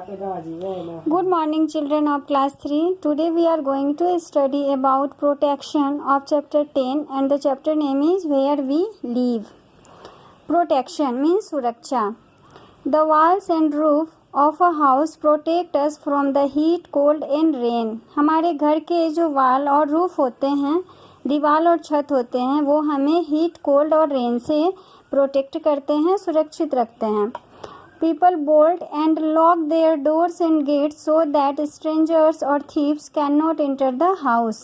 Good morning, children of class 3. Today we are going to study about protection of chapter 10 and the chapter name is Where We Live. Protection means suraksha. The walls and roof of a house protect us from the heat, cold and rain. हमारे घर के जो वाल और roof होते हैं, दीवार और छत होते हैं, वो हमें हीट, कोल्ड और रेन से प्रोटेक्ट करते हैं, सुरक्षित रखते हैं. People bolt and lock their doors and gates so that strangers or thieves cannot enter the house.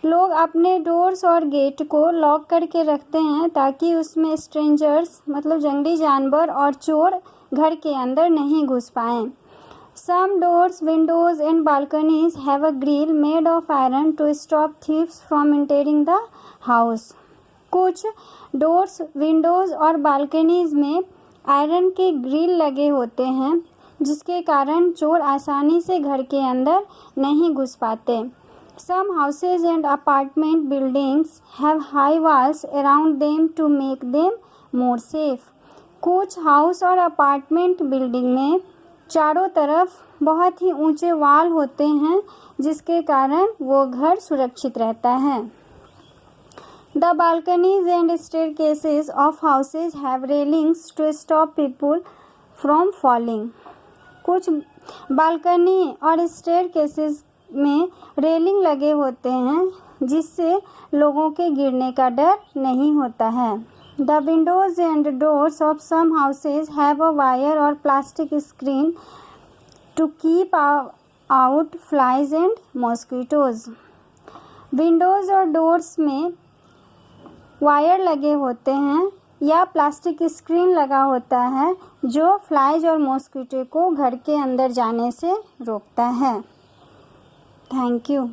लोग अपने डोर्स और गेट को लॉक करके रखते हैं ताकि उसमें स्ट्रेंजर्स मतलब जंगली जानवर और चोर घर के अंदर नहीं घुस पाएं. Some doors, windows and balconies have a grill made of iron to stop thieves from entering the house. कुछ डोर्स, विंडोज़ और बालकनीज में आयरन के ग्रिल लगे होते हैं जिसके कारण चोर आसानी से घर के अंदर नहीं घुस पाते. Some houses and apartment buildings have high walls around them to make them more safe. कुछ हाउस और अपार्टमेंट बिल्डिंग में चारों तरफ बहुत ही ऊंचे वाल होते हैं जिसके कारण वो घर सुरक्षित रहता है. The balconies and staircases of houses have railings to stop people from falling. कुछ बालकनी और स्टेयरकेसेस में रेलिंग लगे होते हैं जिससे लोगों के गिरने का डर नहीं होता है. The windows and doors of some houses have a wire or plastic screen to keep out flies and mosquitoes. Windows और डोर्स में वायर लगे होते हैं या प्लास्टिक स्क्रीन लगा होता है जो फ्लाइज और मॉस्किटो को घर के अंदर जाने से रोकता है. Thank you.